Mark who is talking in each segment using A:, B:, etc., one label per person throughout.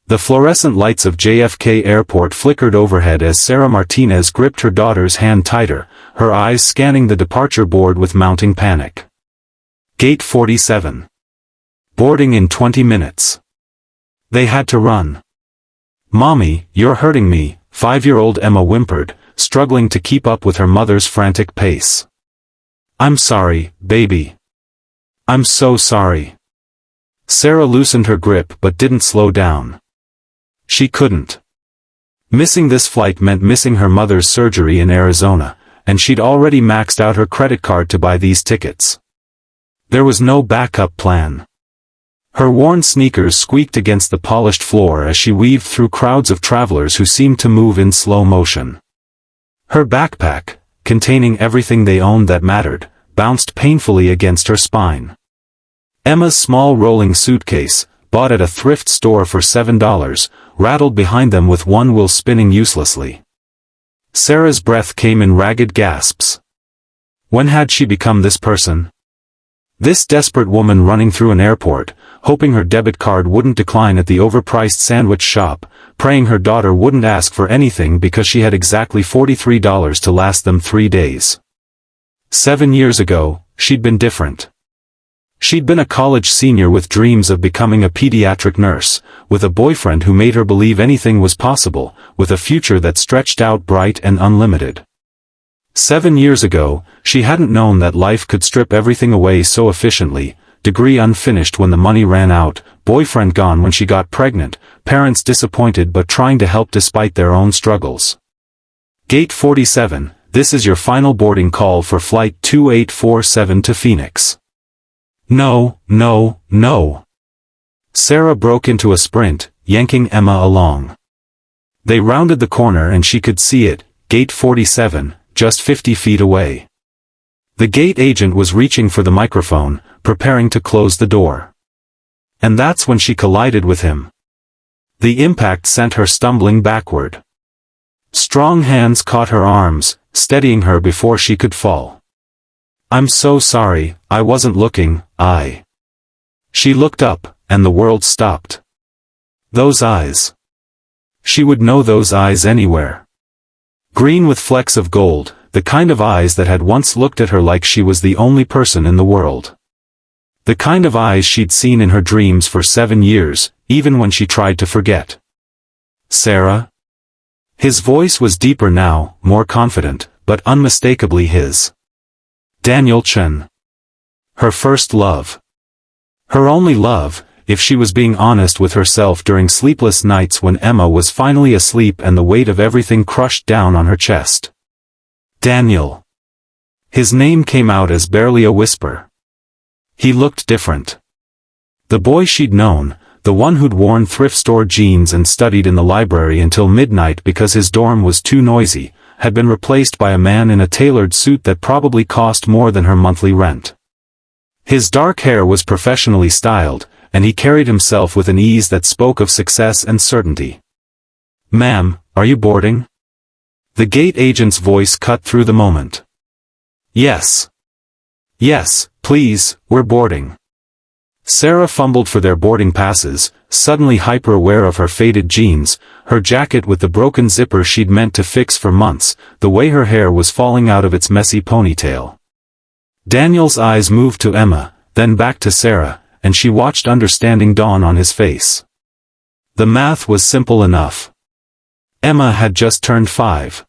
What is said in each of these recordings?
A: The fluorescent lights of JFK Airport flickered overhead as Sarah Martinez gripped her daughter's hand tighter, her eyes scanning the departure board with mounting panic. Gate 47. Boarding in 20 minutes. They had to run. "Mommy, you're hurting me," 5-year-old Emma whimpered, struggling to keep up with her mother's frantic pace. "I'm sorry, baby. I'm so sorry." Sarah loosened her grip but didn't slow down. She couldn't. Missing this flight meant missing her mother's surgery in Arizona, and she'd already maxed out her credit card to buy these tickets. There was no backup plan. Her worn sneakers squeaked against the polished floor as she weaved through crowds of travelers who seemed to move in slow motion. Her backpack, containing everything they owned that mattered, bounced painfully against her spine. Emma's small rolling suitcase, bought at a thrift store for $7, rattled behind them with one wheel spinning uselessly. Sarah's breath came in ragged gasps. When had she become this person? This desperate woman running through an airport, hoping her debit card wouldn't decline at the overpriced sandwich shop, praying her daughter wouldn't ask for anything because she had exactly $43 to last them 3 days. 7 years ago, she'd been different. She'd been a college senior with dreams of becoming a pediatric nurse, with a boyfriend who made her believe anything was possible, with a future that stretched out bright and unlimited. 7 years ago, she hadn't known that life could strip everything away so efficiently, degree unfinished when the money ran out, boyfriend gone when she got pregnant, parents disappointed but trying to help despite their own struggles. Gate 47, this is your final boarding call for Flight 2847 to Phoenix. No, no, no. Sarah broke into a sprint, yanking Emma along. They rounded the corner and she could see it, Gate 47, just 50 feet away. The gate agent was reaching for the microphone, preparing to close the door. And that's when she collided with him. The impact sent her stumbling backward. Strong hands caught her arms, steadying her before she could fall. "I'm so sorry, I wasn't looking, She looked up, and the world stopped. Those eyes. She would know those eyes anywhere. Green with flecks of gold, the kind of eyes that had once looked at her like she was the only person in the world. The kind of eyes she'd seen in her dreams for 7 years, even when she tried to forget. "Sarah?" His voice was deeper now, more confident, but unmistakably his. Daniel Chen. Her first love. Her only love, if she was being honest with herself during sleepless nights when Emma was finally asleep and the weight of everything crushed down on her chest. Daniel. His name came out as barely a whisper. He looked different. The boy she'd known, the one who'd worn thrift store jeans and studied in the library until midnight because his dorm was too noisy, had been replaced by a man in a tailored suit that probably cost more than her monthly rent. His dark hair was professionally styled, and he carried himself with an ease that spoke of success and certainty. "Ma'am, are you boarding?" The gate agent's voice cut through the moment. "Yes. Yes, please, we're boarding." Sarah fumbled for their boarding passes, suddenly hyper-aware of her faded jeans, her jacket with the broken zipper she'd meant to fix for months, the way her hair was falling out of its messy ponytail. Daniel's eyes moved to Emma, then back to Sarah, and she watched understanding dawn on his face. The math was simple enough. Emma had just turned 5.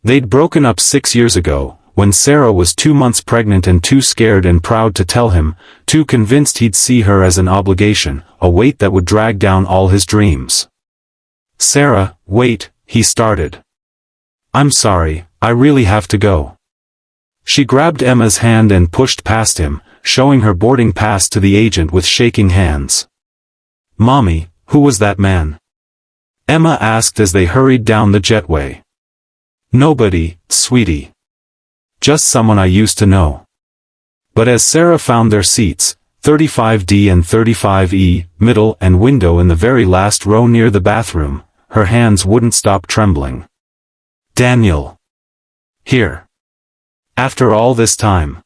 A: They'd broken up 6 years ago, when Sarah was 2 months pregnant and too scared and proud to tell him, too convinced he'd see her as an obligation, a weight that would drag down all his dreams. "Sarah, wait," he started. "I'm sorry, I really have to go." She grabbed Emma's hand and pushed past him, showing her boarding pass to the agent with shaking hands. "Mommy, who was that man?" Emma asked as they hurried down the jetway. "Nobody, sweetie. Just someone I used to know." But as Sarah found their seats, 35D and 35E, middle and window in the very last row near the bathroom, her hands wouldn't stop trembling. Daniel. Here. After all this time.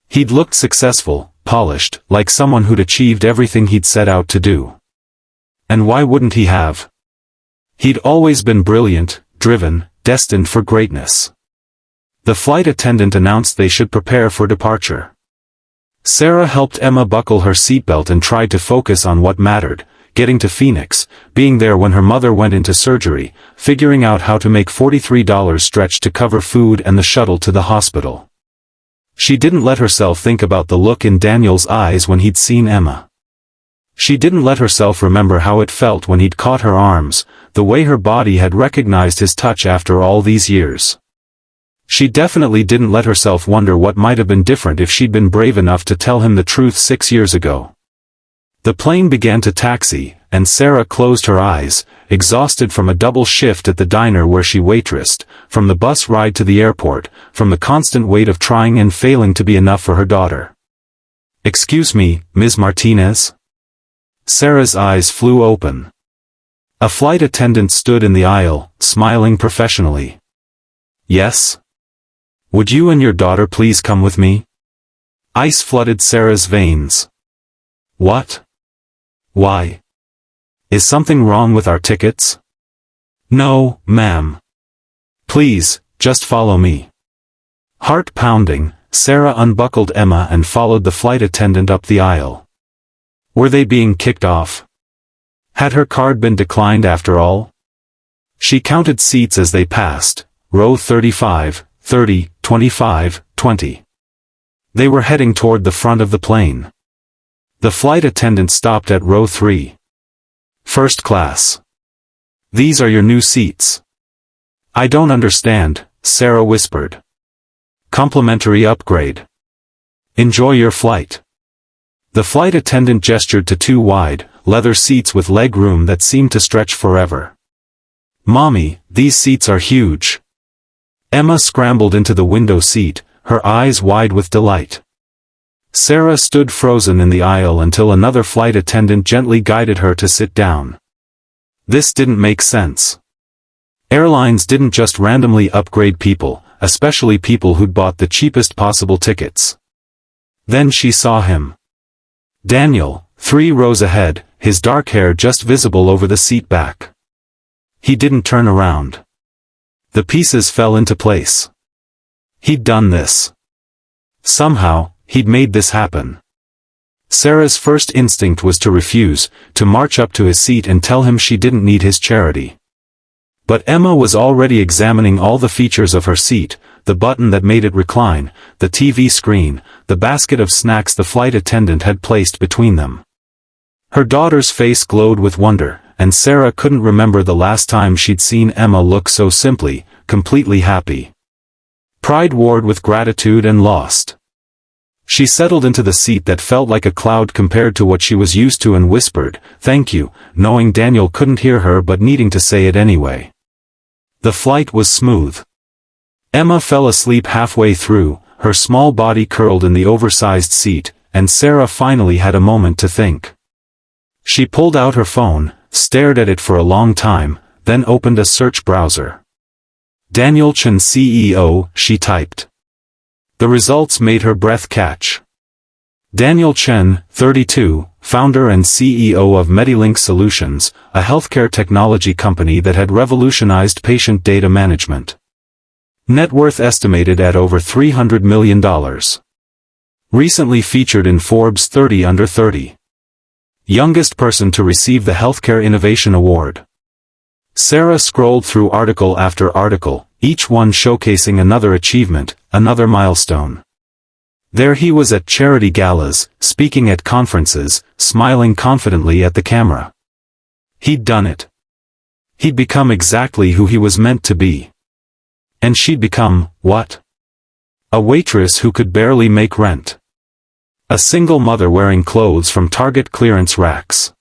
A: He'd looked successful, polished, like someone who'd achieved everything he'd set out to do. And why wouldn't he have? He'd always been brilliant, driven, destined for greatness. The flight attendant announced they should prepare for departure. Sarah helped Emma buckle her seatbelt and tried to focus on what mattered, getting to Phoenix, being there when her mother went into surgery, figuring out how to make $43 stretch to cover food and the shuttle to the hospital. She didn't let herself think about the look in Daniel's eyes when he'd seen Emma. She didn't let herself remember how it felt when he'd caught her arms, the way her body had recognized his touch after all these years. She definitely didn't let herself wonder what might have been different if she'd been brave enough to tell him the truth 6 years ago. The plane began to taxi, and Sarah closed her eyes, exhausted from a double shift at the diner where she waitressed, from the bus ride to the airport, from the constant weight of trying and failing to be enough for her daughter. "Excuse me, Ms. Martinez?" Sarah's eyes flew open. A flight attendant stood in the aisle, smiling professionally. "Yes? Would you and your daughter please come with me?" Ice flooded Sarah's veins. "What? Why? Is something wrong with our tickets?" "No, ma'am. Please, just follow me." Heart pounding, Sarah unbuckled Emma and followed the flight attendant up the aisle. Were they being kicked off? Had her card been declined after all? She counted seats as they passed, row 35, 30, 25, 20. They were heading toward the front of the plane. The flight attendant stopped at row 3. "First class. These are your new seats." "I don't understand," Sarah whispered. "Complimentary upgrade. Enjoy your flight." The flight attendant gestured to 2 wide, leather seats with leg room that seemed to stretch forever. "Mommy, these seats are huge." Emma scrambled into the window seat, her eyes wide with delight. Sarah stood frozen in the aisle until another flight attendant gently guided her to sit down. This didn't make sense. Airlines didn't just randomly upgrade people, especially people who'd bought the cheapest possible tickets. Then she saw him. Daniel, 3 rows ahead, his dark hair just visible over the seat back. He didn't turn around. The pieces fell into place. He'd done this. Somehow, he'd made this happen. Sarah's first instinct was to refuse, to march up to his seat and tell him she didn't need his charity. But Emma was already examining all the features of her seat, the button that made it recline, the TV screen, the basket of snacks the flight attendant had placed between them. Her daughter's face glowed with wonder, and Sarah couldn't remember the last time she'd seen Emma look so simply, completely happy. Pride warred with gratitude and lost. She settled into the seat that felt like a cloud compared to what she was used to and whispered, "Thank you," knowing Daniel couldn't hear her but needing to say it anyway. The flight was smooth. Emma fell asleep halfway through, her small body curled in the oversized seat, and Sarah finally had a moment to think. She pulled out her phone, stared at it for a long time, then opened a search browser. "Daniel Chen CEO," she typed. The results made her breath catch. Daniel Chen, 32, founder and CEO of Medilink Solutions, a healthcare technology company that had revolutionized patient data management. Net worth estimated at over $300 million. Recently featured in Forbes 30 Under 30. Youngest person to receive the Healthcare Innovation Award. Sarah scrolled through article after article, each one showcasing another achievement, another milestone. There he was at charity galas, speaking at conferences, smiling confidently at the camera. He'd done it. He'd become exactly who he was meant to be. And she'd become, what? A waitress who could barely make rent. A single mother wearing clothes from Target clearance racks.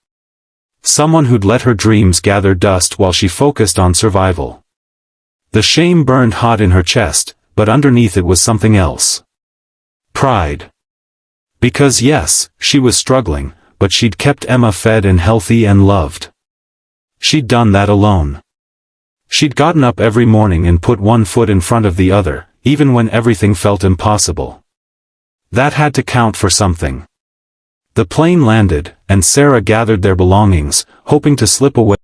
A: Someone who'd let her dreams gather dust while she focused on survival. The shame burned hot in her chest, but underneath it was something else. Pride. Because yes, she was struggling, but she'd kept Emma fed and healthy and loved. She'd done that alone. She'd gotten up every morning and put one foot in front of the other, even when everything felt impossible. That had to count for something. The plane landed, and Sarah gathered their belongings, hoping to slip away